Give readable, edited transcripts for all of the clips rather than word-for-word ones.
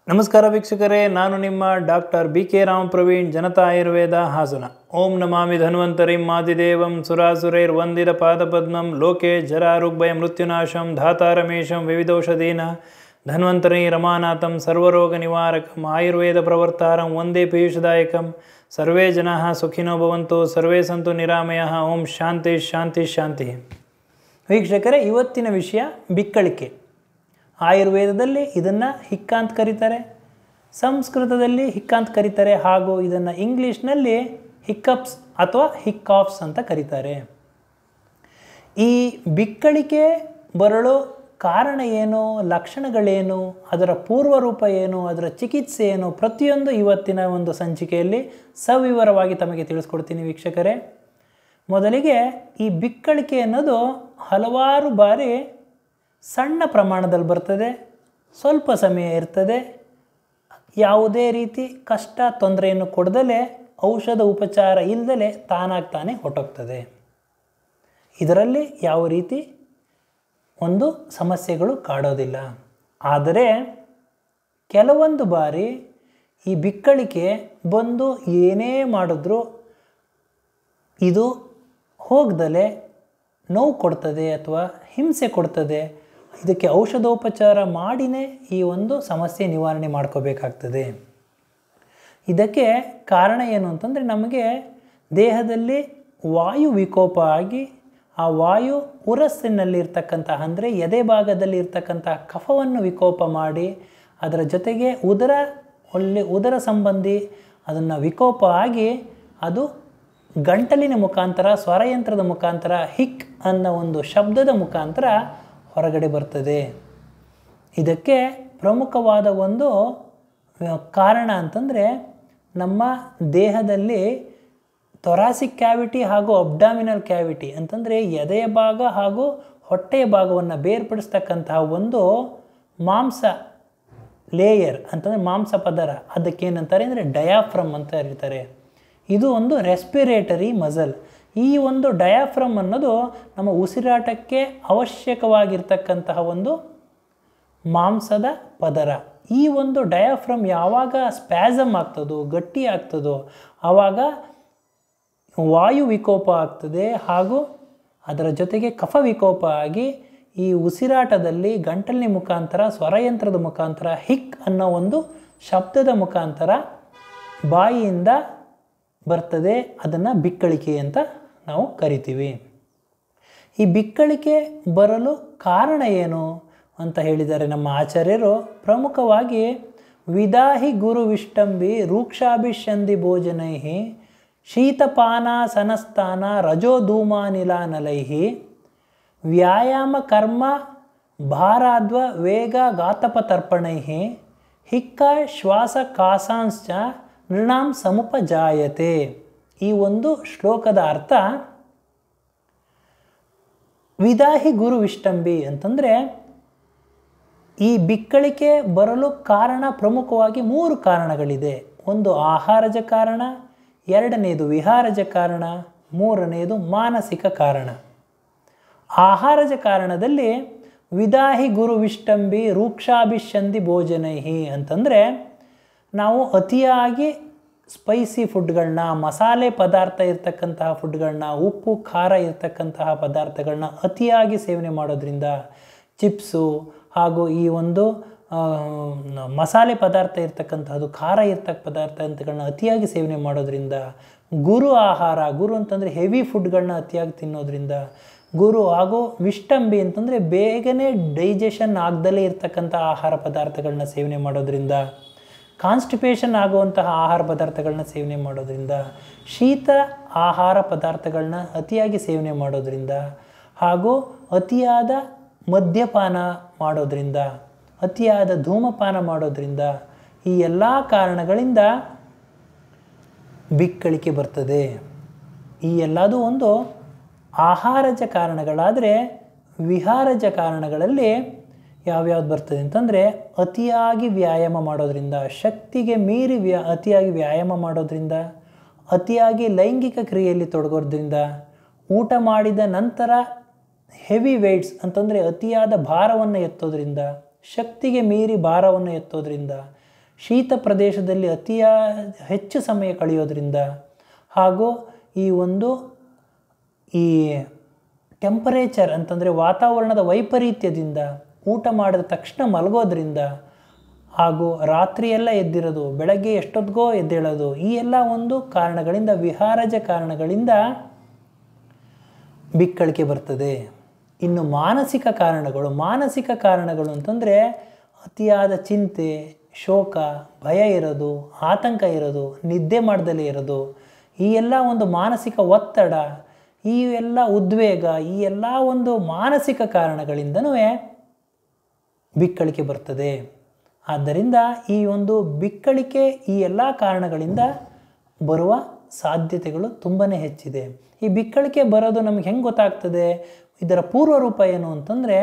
ನಮಸ್ಕಾರ ವೀಕ್ಷಕರೇ, ನಾನು ನಿಮ್ಮ ಡಾಕ್ಟರ್ BK ರಾಮಪ್ರವೀಣ್, ಜನತಾ ಆಯುರ್ವೇದ ಹಾಸನ. ಓಂ ನಮಾಮಿ ಧನ್ವಂತರಿಂ ಮಾದಿದೇವಂ ಸುರಾಸುರೈರ್ವಂದಿತ ಪಾದಪದ್ಮಂ ಲೋಕೆ ಜರಾರುಗ್ಭಯ ಮೃತ್ಯುನಾಶಂ ಧಾತಾರಮೇಶಂ ವಿವಿಧೌಷಧೀನ ಧನ್ವಂತರಿ ರಮಾನಾಥಂ ಸರ್ವರೋಗ ನಿವಾರಕಂ ಆಯುರ್ವೇದ ಪ್ರವರ್ತಾರಂ ವಂದೇ ಪೀಯೂಷದಾಯಕಂ. ಸರ್ವೇ ಜನಾಃ ಸುಖಿನೋ ಭವಂತು, ಸರ್ವೇ ಸಂತು ನಿರಾಮಯಃ. ಓಂ ಶಾಂತಿ ಶಾಂತಿ ಶಾಂತಿ. ವೀಕ್ಷಕರೇ, ಇವತ್ತಿನ ವಿಷಯ ಬಿಕ್ಕಳಿಕೆ. ಆಯುರ್ವೇದದಲ್ಲಿ ಇದನ್ನು ಹಿಕ್ಕ ಅಂತ ಕರೀತಾರೆ, ಸಂಸ್ಕೃತದಲ್ಲಿ ಹಿಕ್ಕ ಅಂತ ಕರೀತಾರೆ, ಹಾಗೂ ಇದನ್ನು ಇಂಗ್ಲೀಷ್ನಲ್ಲಿ ಹಿಕ್ಕಪ್ಸ್ ಅಥವಾ ಹಿಕ್ಕಾಫ್ಸ್ ಅಂತ ಕರೀತಾರೆ. ಈ ಬಿಕ್ಕಳಿಕೆ ಬರಲು ಕಾರಣ ಏನು, ಲಕ್ಷಣಗಳೇನು, ಅದರ ಪೂರ್ವರೂಪ ಏನು, ಅದರ ಚಿಕಿತ್ಸೆ ಏನು, ಪ್ರತಿಯೊಂದು ಇವತ್ತಿನ ಒಂದು ಸಂಚಿಕೆಯಲ್ಲಿ ಸವಿವರವಾಗಿ ತಮಗೆ ತಿಳಿಸ್ಕೊಡ್ತೀನಿ ವೀಕ್ಷಕರೇ. ಮೊದಲಿಗೆ ಈ ಬಿಕ್ಕಳಿಕೆ ಅನ್ನೋದು ಹಲವಾರು ಬಾರಿ ಸಣ್ಣ ಪ್ರಮಾಣದಲ್ಲಿ ಬರ್ತದೆ, ಸ್ವಲ್ಪ ಸಮಯ ಇರ್ತದೆ, ಯಾವುದೇ ರೀತಿ ಕಷ್ಟ ತೊಂದರೆಯನ್ನು ಕೊಡದಲೇ, ಔಷಧ ಉಪಚಾರ ಇಲ್ಲದಲೇ ತಾನಾಗ್ತಾನೆ ಹೊರಟೋಗ್ತದೆ. ಇದರಲ್ಲಿ ಯಾವ ರೀತಿ ಒಂದು ಸಮಸ್ಯೆಗಳು ಕಾಡೋದಿಲ್ಲ. ಆದರೆ ಕೆಲವೊಂದು ಬಾರಿ ಈ ಬಿಕ್ಕಳಿಕೆ ಬಂದು ಏನೇ ಮಾಡಿದ್ರೂ ಇದು ಹೋಗದಲೇ ನೋವು ಕೊಡ್ತದೆ ಅಥವಾ ಹಿಂಸೆ ಕೊಡ್ತದೆ. ಇದಕ್ಕೆ ಔಷಧೋಪಚಾರ ಮಾಡಿನೇ ಈ ಒಂದು ಸಮಸ್ಯೆ ನಿವಾರಣೆ ಮಾಡ್ಕೋಬೇಕಾಗ್ತದೆ. ಇದಕ್ಕೆ ಕಾರಣ ಏನು ಅಂತಂದರೆ, ನಮಗೆ ದೇಹದಲ್ಲಿ ವಾಯು ವಿಕೋಪ ಆಗಿ ಆ ವಾಯು ಉರಸ್ಸಿನಲ್ಲಿರ್ತಕ್ಕಂತಹ ಅಂದರೆ ಎದೆ ಭಾಗದಲ್ಲಿ ಇರ್ತಕ್ಕಂಥ ಕಫವನ್ನು ವಿಕೋಪ ಮಾಡಿ, ಅದರ ಜೊತೆಗೆ ಉದರ ಸಂಬಂಧಿ ಅದನ್ನು ವಿಕೋಪ ಆಗಿ ಅದು ಗಂಟಲಿನ ಮುಖಾಂತರ, ಸ್ವರಯಂತ್ರದ ಮುಖಾಂತರ, ಹಿಕ್ ಅನ್ನೋ ಒಂದು ಶಬ್ದದ ಮುಖಾಂತರ ಹೊರಗಡೆ ಬರ್ತದೆ. ಇದಕ್ಕೆ ಪ್ರಮುಖವಾದ ಒಂದು ಕಾರಣ ಅಂತಂದರೆ, ನಮ್ಮ ದೇಹದಲ್ಲಿ ಥೊರಾಸಿಕ್ ಕ್ಯಾವಿಟಿ ಹಾಗೂ ಅಬ್ಡಾಮಿನಲ್ ಕ್ಯಾವಿಟಿ ಅಂತಂದರೆ ಎದೆಯ ಭಾಗ ಹಾಗೂ ಹೊಟ್ಟೆಯ ಭಾಗವನ್ನು ಬೇರ್ಪಡಿಸ್ತಕ್ಕಂತಹ ಒಂದು ಮಾಂಸ ಲೇಯರ್ ಅಂತಂದರೆ ಮಾಂಸ ಪದರ, ಅದಕ್ಕೇನಂತಾರೆ ಅಂದರೆ ಡಯಾಫ್ರಮ್ ಅಂತ ಹೇಳ್ತಾರೆ. ಇದು ಒಂದು ರೆಸ್ಪಿರೇಟರಿ ಮಸಲ್. ಈ ಒಂದು ಡಯಾಫ್ರಮ್ ಅನ್ನೋದು ನಮ್ಮ ಉಸಿರಾಟಕ್ಕೆ ಅವಶ್ಯಕವಾಗಿರ್ತಕ್ಕಂತಹ ಒಂದು ಮಾಂಸದ ಪದರ. ಈ ಒಂದು ಡಯಾಫ್ರಮ್ ಯಾವಾಗ ಸ್ಪ್ಯಾಸಮ್ ಆಗ್ತದೋ, ಗಟ್ಟಿ ಆಗ್ತದೋ, ಆವಾಗ ವಾಯು ವಿಕೋಪ ಆಗ್ತದೆ ಹಾಗೂ ಅದರ ಜೊತೆಗೆ ಕಫ ವಿಕೋಪ ಆಗಿ ಈ ಉಸಿರಾಟದಲ್ಲಿ ಗಂಟಲಿನ ಮುಖಾಂತರ, ಸ್ವರಯಂತ್ರದ ಮುಖಾಂತರ, ಹಿಕ್ ಅನ್ನೋ ಒಂದು ಶಬ್ದದ ಮುಖಾಂತರ ಬಾಯಿಯಿಂದ ಬರ್ತದೆ. ಅದನ್ನು ಬಿಕ್ಕಳಿಕೆ ಅಂತ ನಾವು ಕರಿತೀವಿ. ಈ ಬಿಕ್ಕಳಿಕೆ ಬರಲು ಕಾರಣ ಏನು ಅಂತ ಹೇಳಿದ್ದಾರೆ ನಮ್ಮ ಆಚಾರ್ಯರು. ಪ್ರಮುಖವಾಗಿ ವಿದಾಹಿ ಗುರು ವಿಷ್ಟಂಬಿ ರೂಕ್ಷಾಭಿಷಂದಿ ಭೋಜನೈ ಶೀತಪಾನ ಸನಸ್ತಾನ ರಜೋಧೂಮಾನಿಲಾನಲೈ ವ್ಯಾಯಾಮ ಕರ್ಮ ಭಾರಾದ್ವ ವೇಗ ಘಾತಪತರ್ಪಣೈ ಹಿಕ್ಕ ಶ್ವಾಸ ಕಾಸಾಂಶ್ಚ ನೃಣಾಂ ಸಮುಪಜಾಯತೆ. ಈ ಒಂದು ಶ್ಲೋಕದ ಅರ್ಥ, ವಿದಾಹಿ ಗುರು ವಿಷ್ಟಂಬಿ ಅಂತಂದರೆ ಈ ಬಿಕ್ಕಳಿಕೆ ಬರಲು ಕಾರಣ ಪ್ರಮುಖವಾಗಿ 3 ಕಾರಣಗಳಿದೆ. ಒಂದು ಆಹಾರಜ ಕಾರಣ, ಎರಡನೇದು ವಿಹಾರಜ ಕಾರಣ, ಮೂರನೆಯದು ಮಾನಸಿಕ ಕಾರಣ. ಆಹಾರಜ ಕಾರಣದಲ್ಲಿ ವಿದಾಹಿ ಗುರು ವಿಷ್ಟಂಬಿ ರೂಕ್ಷಾಭಿಷಂದಿ ಭೋಜನೈಹಿ ಅಂತಂದರೆ, ನಾವು ಅತಿಯಾಗಿ ಸ್ಪೈಸಿ ಫುಡ್ಗಳನ್ನ, ಮಸಾಲೆ ಪದಾರ್ಥ ಇರ್ತಕ್ಕಂತಹ ಫುಡ್ಗಳನ್ನ, ಉಪ್ಪು ಖಾರ ಇರ್ತಕ್ಕಂತಹ ಪದಾರ್ಥಗಳನ್ನ ಅತಿಯಾಗಿ ಸೇವನೆ ಮಾಡೋದ್ರಿಂದ, ಚಿಪ್ಸು ಹಾಗೂ ಈ ಒಂದು ಮಸಾಲೆ ಪದಾರ್ಥ ಇರ್ತಕ್ಕಂಥದ್ದು, ಖಾರ ಇರ್ತಕ್ಕ ಪದಾರ್ಥಗಳನ್ನ ಅತಿಯಾಗಿ ಸೇವನೆ ಮಾಡೋದ್ರಿಂದ, ಗುರು ಆಹಾರ, ಗುರು ಅಂತಂದರೆ ಹೆವಿ ಫುಡ್ಗಳನ್ನ ಅತಿಯಾಗಿ ತಿನ್ನೋದ್ರಿಂದ, ಗುರು ಹಾಗೂ ವಿಷ್ಟಂಬಿ ಅಂತಂದರೆ ಬೇಗನೆ ಡೈಜೆಷನ್ ಆಗದಲ್ಲೇ ಇರ್ತಕ್ಕಂಥ ಆಹಾರ ಪದಾರ್ಥಗಳನ್ನ ಸೇವನೆ ಮಾಡೋದ್ರಿಂದ, ಕಾನ್ಸ್ಟಿಪೇಷನ್ ಆಗುವಂತಹ ಆಹಾರ ಪದಾರ್ಥಗಳನ್ನ ಸೇವನೆ ಮಾಡೋದ್ರಿಂದ, ಶೀತ ಆಹಾರ ಪದಾರ್ಥಗಳನ್ನ ಅತಿಯಾಗಿ ಸೇವನೆ ಮಾಡೋದ್ರಿಂದ, ಹಾಗೂ ಅತಿಯಾದ ಮದ್ಯಪಾನ ಮಾಡೋದ್ರಿಂದ, ಅತಿಯಾದ ಧೂಮಪಾನ ಮಾಡೋದ್ರಿಂದ, ಈ ಎಲ್ಲ ಕಾರಣಗಳಿಂದ ಬಿಕ್ಕಳಿಕೆ ಬರ್ತದೆ. ಈ ಎಲ್ಲದೂ ಒಂದು ಆಹಾರಜ ಕಾರಣಗಳಾದರೆ, ವಿಹಾರಜ ಕಾರಣಗಳಲ್ಲಿ ಯಾವ್ಯಾವ್ದು ಬರ್ತದೆ ಅಂತಂದರೆ, ಅತಿಯಾಗಿ ವ್ಯಾಯಾಮ ಮಾಡೋದ್ರಿಂದ, ಶಕ್ತಿಗೆ ಮೀರಿ ಅತಿಯಾಗಿ ವ್ಯಾಯಾಮ ಮಾಡೋದ್ರಿಂದ, ಅತಿಯಾಗಿ ಲೈಂಗಿಕ ಕ್ರಿಯೆಯಲ್ಲಿ ತೊಡಗೋದ್ರಿಂದ, ಊಟ ಮಾಡಿದ ನಂತರ ಹೆವಿ ವೆಯ್ಟ್ಸ್ ಅಂತಂದರೆ ಅತಿಯಾದ ಭಾರವನ್ನು ಎತ್ತೋದ್ರಿಂದ, ಶಕ್ತಿಗೆ ಮೀರಿ ಭಾರವನ್ನು ಎತ್ತೋದ್ರಿಂದ, ಶೀತ ಪ್ರದೇಶದಲ್ಲಿ ಹೆಚ್ಚು ಸಮಯ ಕಳೆಯೋದ್ರಿಂದ ಹಾಗೂ ಈ ಟೆಂಪರೇಚರ್ ಅಂತಂದರೆ ವಾತಾವರಣದ ವೈಪರೀತ್ಯದಿಂದ, ಊಟ ಮಾಡಿದ ತಕ್ಷಣ ಮಲಗೋದ್ರಿಂದ ಹಾಗೂ ರಾತ್ರಿಯೆಲ್ಲ ಎದ್ದಿರೋದು, ಬೆಳಗ್ಗೆ ಎಷ್ಟೊತ್ತಿಗೋ ಎದ್ದೇಳೋದು, ಈ ಎಲ್ಲ ಕಾರಣಗಳಿಂದ, ವಿಹಾರಜ ಕಾರಣಗಳಿಂದ ಬಿಕ್ಕಳಿಕೆ ಬರ್ತದೆ. ಇನ್ನು ಮಾನಸಿಕ ಕಾರಣಗಳು ಅಂತಂದರೆ ಅತಿಯಾದ ಚಿಂತೆ, ಶೋಕ, ಭಯ ಇರೋದು, ಆತಂಕ ಇರೋದು, ನಿದ್ದೆ ಮಾಡ್ದಲೇ ಇರೋದು, ಈ ಎಲ್ಲ ಮಾನಸಿಕ ಒತ್ತಡ, ಈ ಎಲ್ಲ ಉದ್ವೇಗ, ಈ ಎಲ್ಲ ಮಾನಸಿಕ ಕಾರಣಗಳಿಂದನೂ ಬಿಕ್ಕಳಿಕೆ ಬರ್ತದೆ. ಆದ್ದರಿಂದ ಈ ಬಿಕ್ಕಳಿಕೆ ಈ ಎಲ್ಲ ಕಾರಣಗಳಿಂದ ಬರುವ ಸಾಧ್ಯತೆಗಳು ತುಂಬಾ ಹೆಚ್ಚಿದೆ. ಈ ಬಿಕ್ಕಳಿಕೆ ಬರೋದು ನಮಗೆ ಹೆಂಗೆ ಗೊತ್ತಾಗ್ತದೆ? ಇದರ ಪೂರ್ವ ರೂಪ ಏನು ಅಂತಂದರೆ,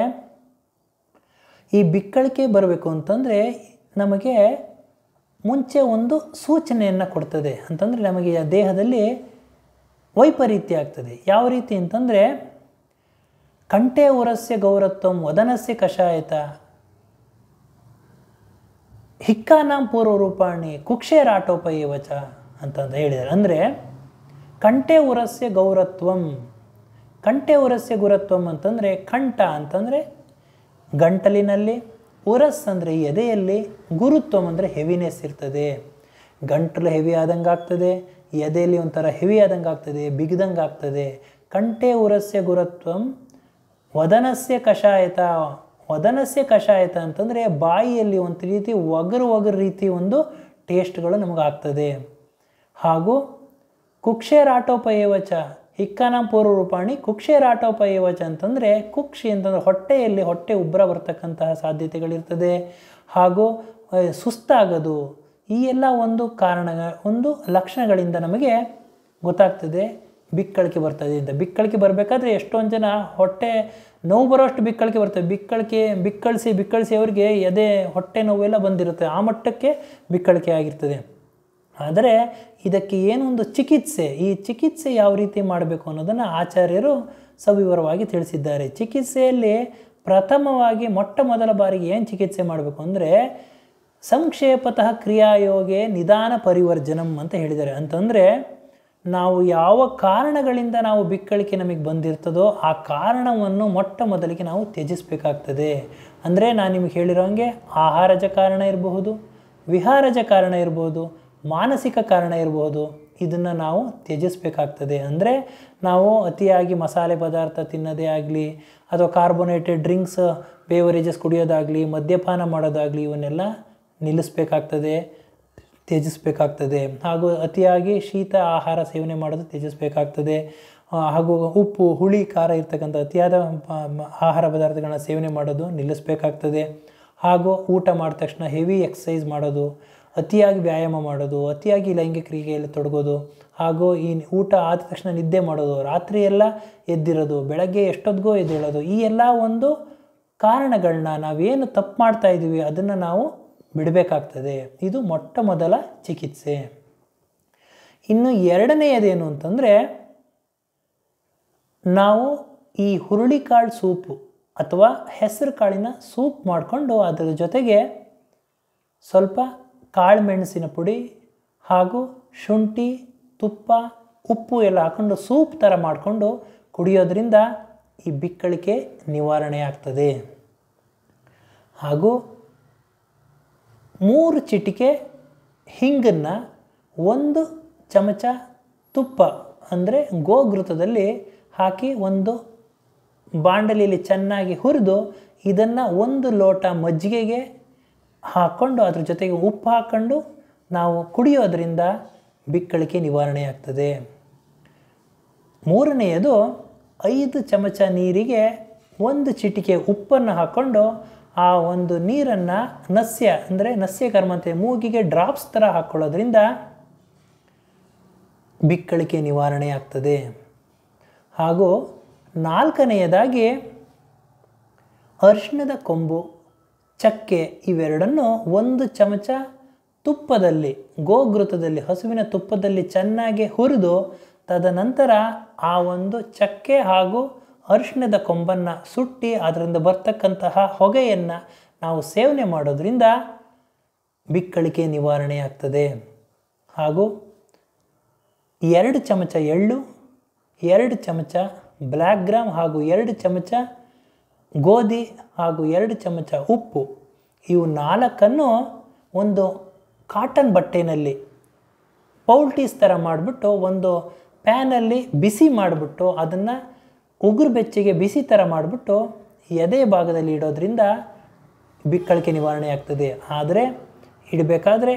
ಈ ಬಿಕ್ಕಳಿಕೆ ಬರಬೇಕು ಅಂತಂದರೆ ನಮಗೆ ಮುಂಚೆ ಸೂಚನೆಯನ್ನು ಕೊಡ್ತದೆ. ಅಂತಂದರೆ ನಮಗೆ ದೇಹದಲ್ಲಿ ವೈಪರೀತ್ಯ ಆಗ್ತದೆ. ಯಾವ ರೀತಿ ಅಂತಂದರೆ, ಕಂಠೆ ಉರಸ್ಯ ಗೌರತ್ವಂ ವದನಸ್ಯ ಕಷಾಯತ ಹಿಕ್ಕಾನಾಂ ಪೂರ್ವರೂಪಾಣಿ ಕುಕ್ಷೇರಾಟೋಪಯೇವಚ ಅಂತಂದು ಹೇಳಿದ್ದಾರೆ. ಅಂದರೆ ಕಂಠೆ ಉರಸ್ಯ ಗೌರತ್ವಂ ಅಂತಂದರೆ ಕಂಠ ಅಂತಂದರೆ ಗಂಟಲಿನಲ್ಲಿ, ಉರಸ್ ಅಂದರೆ ಎದೆಯಲ್ಲಿ, ಗುರುತ್ವಂ ಅಂದರೆ ಹೆವಿನೆಸ್ ಇರ್ತದೆ. ಗಂಟಲು ಹೆವಿ ಆದಂಗೆ ಆಗ್ತದೆ, ಎದೆಯಲ್ಲಿ ಒಂಥರ ಹೆವಿ ಆದಂಗೆ ಆಗ್ತದೆ, ಬಿಗಿದಂಗೆ ಆಗ್ತದೆ. ಕಂಠೆ ಉರಸ್ಯ ಗುರುತ್ವಂ ವದನಸ್ಯ ಕಷಾಯತ ಅಂತಂದರೆ ಬಾಯಿಯಲ್ಲಿ ಒಂದು ರೀತಿ ಒಗರು ರೀತಿ ಟೇಸ್ಟ್ಗಳು ನಮಗಾಗ್ತದೆ. ಹಾಗೂ ಕುಕ್ಷೇರಾಟೋಪಯೇವಚ ಹಿಕ್ಕಾನಾಂ ಪೂರ್ವರೂಪಾಣಿ ಕುಕ್ಷೇರಾಟೋಪಯೇವಚ ಅಂತಂದರೆ ಕುಕ್ಷಿ ಅಂತಂದರೆ ಹೊಟ್ಟೆ ಉಬ್ಬರ ಬರ್ತಕ್ಕಂತಹ ಸಾಧ್ಯತೆಗಳಿರ್ತದೆ. ಹಾಗೂ ಸುಸ್ತಾಗೋದು, ಈ ಎಲ್ಲ ಕಾರಣ ಲಕ್ಷಣಗಳಿಂದ ನಮಗೆ ಗೊತ್ತಾಗ್ತದೆ ಬಿಕ್ಕಳಿಕೆ ಬರ್ತದೆ ಅಂತ. ಬಿಕ್ಕಳಿಕೆ ಬರಬೇಕಾದ್ರೆ ಎಷ್ಟೊಂದು ಜನ ಹೊಟ್ಟೆ ನೋವು ಬರೋಷ್ಟು ಬಿಕ್ಕಳಿಕೆ ಬರ್ತದೆ. ಬಿಕ್ಕಳಿಸಿ ಅವರಿಗೆ ಹೊಟ್ಟೆ ನೋವೆಲ್ಲ ಬಂದಿರುತ್ತೆ, ಆ ಮಟ್ಟಕ್ಕೆ ಬಿಕ್ಕಳಿಕೆ ಆಗಿರ್ತದೆ. ಆದರೆ ಇದಕ್ಕೆ ಚಿಕಿತ್ಸೆ, ಈ ಚಿಕಿತ್ಸೆ ಯಾವ ರೀತಿ ಮಾಡಬೇಕು ಅನ್ನೋದನ್ನು ಆಚಾರ್ಯರು ಸವಿವರವಾಗಿ ತಿಳಿಸಿದ್ದಾರೆ. ಚಿಕಿತ್ಸೆಯಲ್ಲಿ ಪ್ರಥಮವಾಗಿ ಮೊಟ್ಟ ಮೊದಲ ಬಾರಿಗೆ ಏನು ಚಿಕಿತ್ಸೆ ಮಾಡಬೇಕು ಅಂದರೆ, ಸಂಕ್ಷೇಪತಃ ಕ್ರಿಯಾಯೋಗೆ ನಿಧಾನ ಪರಿವರ್ಜನಂ ಅಂತ ಹೇಳಿದ್ದಾರೆ. ಅಂತಂದರೆ ನಾವು ಯಾವ ಕಾರಣಗಳಿಂದ ನಾವು ಬಿಕ್ಕಳಿಕೆ ನಮಗೆ ಬಂದಿರ್ತದೋ ಆ ಕಾರಣವನ್ನು ಮೊಟ್ಟ ಮೊದಲಿಗೆ ನಾವು ತ್ಯಜಿಸಬೇಕಾಗ್ತದೆ. ಅಂದರೆ ನಾನು ನಿಮಗೆ ಹೇಳಿರೋಂಗೆ ಆಹಾರಜ ಕಾರಣ ಇರಬಹುದು, ವಿಹಾರಜ ಕಾರಣ ಇರ್ಬೋದು, ಮಾನಸಿಕ ಕಾರಣ ಇರ್ಬೋದು. ಇದನ್ನು ನಾವು ತ್ಯಜಿಸಬೇಕಾಗ್ತದೆ. ಅಂದರೆ ನಾವು ಅತಿಯಾಗಿ ಮಸಾಲೆ ಪದಾರ್ಥ ತಿನ್ನೋದೇ ಆಗಲಿ, ಅಥವಾ ಕಾರ್ಬೋನೇಟೆಡ್ ಡ್ರಿಂಕ್ಸ್, ಬೇವರೇಜಸ್ ಕುಡಿಯೋದಾಗಲಿ, ಮದ್ಯಪಾನ ಮಾಡೋದಾಗಲಿ, ಇವನ್ನೆಲ್ಲ ನಿಲ್ಲಿಸಬೇಕಾಗ್ತದೆ, ತ್ಯಜಿಸಬೇಕಾಗ್ತದೆ. ಹಾಗೂ ಅತಿಯಾಗಿ ಶೀತ ಆಹಾರ ಸೇವನೆ ಮಾಡೋದು ತ್ಯಜಿಸಬೇಕಾಗ್ತದೆ. ಹಾಗೂ ಉಪ್ಪು, ಹುಳಿ, ಖಾರ ಇರ್ತಕ್ಕಂಥ ಅತಿಯಾದ ಆಹಾರ ಪದಾರ್ಥಗಳನ್ನ ಸೇವನೆ ಮಾಡೋದು ನಿಲ್ಲಿಸಬೇಕಾಗ್ತದೆ. ಹಾಗೂ ಊಟ ಮಾಡಿದ ತಕ್ಷಣ ಹೆವಿ ಎಕ್ಸಸೈಸ್ ಮಾಡೋದು, ಅತಿಯಾಗಿ ವ್ಯಾಯಾಮ ಮಾಡೋದು, ಅತಿಯಾಗಿ ಲೈಂಗಿಕ ಕ್ರಿಯೆಯಲ್ಲಿ ತೊಡಗೋದು, ಹಾಗೂ ಈ ಊಟ ಆದ ತಕ್ಷಣ ನಿದ್ದೆ ಮಾಡೋದು, ರಾತ್ರಿ ಎಲ್ಲ ಎದ್ದಿರೋದು, ಬೆಳಗ್ಗೆ ಎಷ್ಟೊತ್ತಿಗೋ ಎದ್ದೇಳೋದು, ಈ ಎಲ್ಲ ಕಾರಣಗಳನ್ನ ನಾವೇನು ತಪ್ಪು ಮಾಡ್ತಾ ಇದ್ದೀವಿ ಅದನ್ನು ನಾವು ಬಿಡಬೇಕಾಗ್ತದೆ. ಇದು ಮೊಟ್ಟ ಮೊದಲ ಚಿಕಿತ್ಸೆ. ಇನ್ನು ಎರಡನೆಯದೇನು ಅಂತಂದರೆ, ನಾವು ಈ ಹುರುಳಿಕಾಳು ಸೂಪು ಅಥವಾ ಹೆಸರು ಕಾಳಿನ ಸೂಪ್ ಮಾಡಿಕೊಂಡು ಅದರ ಜೊತೆಗೆ ಸ್ವಲ್ಪ ಕಾಳು ಮೆಣಸಿನ ಪುಡಿ ಹಾಗೂ ಶುಂಠಿ, ತುಪ್ಪ, ಉಪ್ಪು ಎಲ್ಲ ಹಾಕ್ಕೊಂಡು ಸೂಪ್ ಥರ ಮಾಡಿಕೊಂಡು ಕುಡಿಯೋದ್ರಿಂದ ಈ ಬಿಕ್ಕಳಿಕೆ ನಿವಾರಣೆ ಆಗ್ತದೆ. ಹಾಗೂ 3 ಚಿಟಿಕೆ ಹಿಂಗನ್ನು 1 ಚಮಚ ತುಪ್ಪ ಅಂದರೆ ಗೋಘೃತದಲ್ಲಿ ಹಾಕಿ ಒಂದು ಬಾಂಡಲಿಯಲ್ಲಿ ಚೆನ್ನಾಗಿ ಹುರಿದು ಇದನ್ನು 1 ಲೋಟ ಮಜ್ಜಿಗೆಗೆ ಹಾಕ್ಕೊಂಡು ಅದ್ರ ಜೊತೆಗೆ ಉಪ್ಪು ಹಾಕ್ಕೊಂಡು ನಾವು ಕುಡಿಯೋದ್ರಿಂದ ಬಿಕ್ಕಳಿಕೆ ನಿವಾರಣೆ ಆಗ್ತದೆ. ಮೂರನೆಯದು 5 ಚಮಚ ನೀರಿಗೆ 1 ಚಿಟಿಕೆ ಉಪ್ಪನ್ನು ಹಾಕ್ಕೊಂಡು ಆ ಒಂದು ನೀರನ್ನು ನಸ್ಯ ಅಂದರೆ ನಸ್ಯಕರ್ಮ ಅಂತ ಮೂಗಿಗೆ ಡ್ರಾಪ್ಸ್ ಥರ ಹಾಕ್ಕೊಳ್ಳೋದ್ರಿಂದ ಬಿಕ್ಕಳಿಕೆ ನಿವಾರಣೆ ಆಗ್ತದೆ. ಹಾಗೂ 4ನೆಯದಾಗಿ ಅರಿಶಿಣದ ಕೊಂಬು, ಚಕ್ಕೆ ಇವೆರಡನ್ನು 1 ಚಮಚ ತುಪ್ಪದಲ್ಲಿ, ಗೋಘೃತದಲ್ಲಿ, ಹಸುವಿನ ತುಪ್ಪದಲ್ಲಿ ಚೆನ್ನಾಗಿ ಹುರಿದು ತದನಂತರ ಆ ಒಂದು ಚಕ್ಕೆ ಹಾಗೂ ಅರಿಶಿಣದ ಕೊಂಬನ್ನು ಸುಟ್ಟಿ ಅದರಿಂದ ಬರ್ತಕ್ಕಂತಹ ಹೊಗೆಯನ್ನು ನಾವು ಸೇವನೆ ಮಾಡೋದ್ರಿಂದ ಬಿಕ್ಕಳಿಕೆ ನಿವಾರಣೆಯಾಗ್ತದೆ. ಹಾಗೂ 2 ಚಮಚ ಎಳ್ಳು, 2 ಚಮಚ ಬ್ಲ್ಯಾಕ್ ಗ್ರಾಮ್ ಹಾಗೂ 2 ಚಮಚ ಗೋಧಿ ಹಾಗೂ 2 ಚಮಚ ಉಪ್ಪು, ಇವು 4ನ್ನು ಒಂದು ಕಾಟನ್ ಬಟ್ಟೆಯಲ್ಲಿ ಪೌಲ್ಟೀಸ್ ಥರ ಮಾಡಿಬಿಟ್ಟು ಒಂದು ಪ್ಯಾನಲ್ಲಿ ಬಿಸಿ ಮಾಡಿಬಿಟ್ಟು ಅದನ್ನು ಉಗುರು ಬೆಚ್ಚಗೆ ಬಿಸಿ ಥರ ಮಾಡಿಬಿಟ್ಟು ಎದೆ ಭಾಗದಲ್ಲಿ ಇಡೋದ್ರಿಂದ ಬಿಕ್ಕಳಿಕೆ ನಿವಾರಣೆ ಆಗ್ತದೆ. ಆದರೆ ಇಡಬೇಕಾದ್ರೆ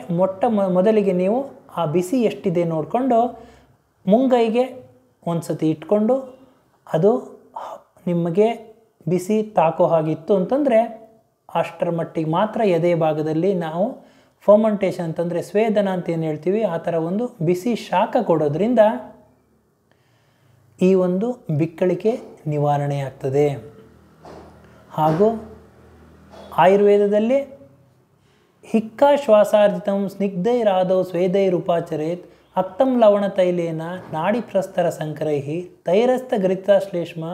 ಮೊದಲಿಗೆ ನೀವು ಆ ಬಿಸಿ ಎಷ್ಟಿದೆ ನೋಡಿಕೊಂಡು ಮುಂಗೈಗೆ ಒಂದು ಸತಿ ಇಟ್ಕೊಂಡು ಅದು ನಿಮಗೆ ಬಿಸಿ ತಾಕೋ ಹಾಗಿತ್ತು ಅಂತಂದರೆ ಅಷ್ಟರ ಮಟ್ಟಿಗೆ ಮಾತ್ರ ಎದೆ ಭಾಗದಲ್ಲಿ ನಾವು ಫರ್ಮೆಂಟೇಷನ್ ಅಂತಂದರೆ ಸ್ವೇದನ ಅಂತ ಏನು ಹೇಳ್ತೀವಿ ಆ ಥರ ಒಂದು ಬಿಸಿ ಶಾಖ ಕೊಡೋದ್ರಿಂದ ಈ ಒಂದು ಬಿಕ್ಕಳಿಕೆ ನಿವಾರಣೆ ಆಗ್ತದೆ. ಹಾಗೂ ಆಯುರ್ವೇದದಲ್ಲಿ ಹಿಕ್ಕಾ ಶ್ವಾಸಾರ್ಜಿತಂ ಸ್ನಿಗ್ಧೈರಾದೌ ಸ್ವೇದೈರುಪಾಚರೇತ್ ಅಕ್ತಂ ಲವಣತೈಲೇನ ನಾಡಿಪ್ರಸ್ತರ ಸಂಕರೈಃ ತೈರಸ್ಥಗರಿತಾಶ್ಲೇಷ್ಮ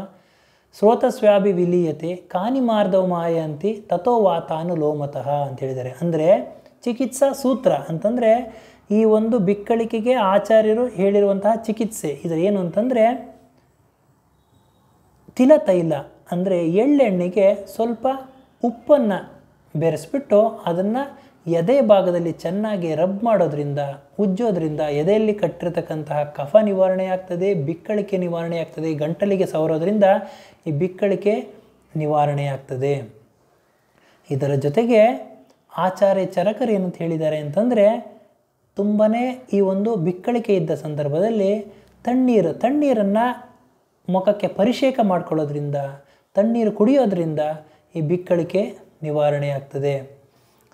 ಸ್ರೋತಸ್ವಾಭಿ ವಿಲೀಯತೆ ಕಾನಿ ಮಾರ್ಧವ ಮಾಯಾಂತಿ ತಥೋ ವಾತಾನು ಲೋಮತಃ ಅಂತ ಹೇಳಿದ್ದಾರೆ. ಅಂದರೆ ಚಿಕಿತ್ಸಾ ಸೂತ್ರ ಅಂತಂದರೆ ಈ ಒಂದು ಬಿಕ್ಕಳಿಕೆಗೆ ಆಚಾರ್ಯರು ಹೇಳಿರುವಂತಹ ಚಿಕಿತ್ಸೆ ಇದು ಏನು ಅಂತಂದರೆ ತಿಲತೈಲ ಅಂದರೆ ಎಳ್ಳೆಣ್ಣೆಗೆ ಸ್ವಲ್ಪ ಉಪ್ಪನ್ನು ಬೆರೆಸ್ಬಿಟ್ಟು ಅದನ್ನು ಎದೆ ಭಾಗದಲ್ಲಿ ಚೆನ್ನಾಗಿ ರಬ್ ಮಾಡೋದ್ರಿಂದ ಉಜ್ಜೋದ್ರಿಂದ ಎದೆಯಲ್ಲಿ ಕಟ್ಟಿರ್ತಕ್ಕಂತಹ ಕಫ ನಿವಾರಣೆ ಆಗ್ತದೆ, ಬಿಕ್ಕಳಿಕೆ ನಿವಾರಣೆ ಆಗ್ತದೆ. ಗಂಟಲಿಗೆ ಸವರೋದ್ರಿಂದ ಈ ಬಿಕ್ಕಳಿಕೆ ನಿವಾರಣೆ ಆಗ್ತದೆ. ಇದರ ಜೊತೆಗೆ ಆಚಾರ್ಯ ಚರಕರು ಏನಂತ ಹೇಳಿದ್ದಾರೆ ಅಂತಂದರೆ ತುಂಬಾ ಈ ಒಂದು ಬಿಕ್ಕಳಿಕೆ ಇದ್ದ ಸಂದರ್ಭದಲ್ಲಿ ತಣ್ಣೀರನ್ನು ಮುಖಕ್ಕೆ ಪರಿಷೇಕ ಮಾಡ್ಕೊಳ್ಳೋದ್ರಿಂದ ತಣ್ಣೀರು ಕುಡಿಯೋದ್ರಿಂದ ಈ ಬಿಕ್ಕಳಿಕೆ ನಿವಾರಣೆ ಆಗ್ತದೆ.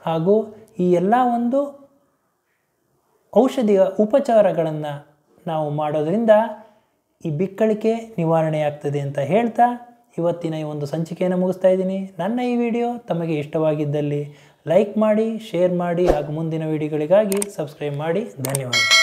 ಹಾಗೂ ಈ ಎಲ್ಲ ಒಂದು ಔಷಧಿಯ ಉಪಚಾರಗಳನ್ನು ನಾವು ಮಾಡೋದರಿಂದ ಈ ಬಿಕ್ಕಳಿಕೆ ನಿವಾರಣೆ ಆಗ್ತದೆ ಅಂತ ಹೇಳ್ತಾ ಇವತ್ತಿನ ಈ ಒಂದು ಸಂಚಿಕೆಯನ್ನು ಮುಗಿಸ್ತಾ ಇದ್ದೀನಿ. ನನ್ನ ಈ ವಿಡಿಯೋ ತಮಗೆ ಇಷ್ಟವಾಗಿದ್ದಲ್ಲಿ ಲೈಕ್ ಮಾಡಿ, ಶೇರ್ ಮಾಡಿ ಹಾಗೂ ಮುಂದಿನ ವಿಡಿಯೋಗಳಿಗಾಗಿ ಸಬ್ಸ್ಕ್ರೈಬ್ ಮಾಡಿ. ಧನ್ಯವಾದ.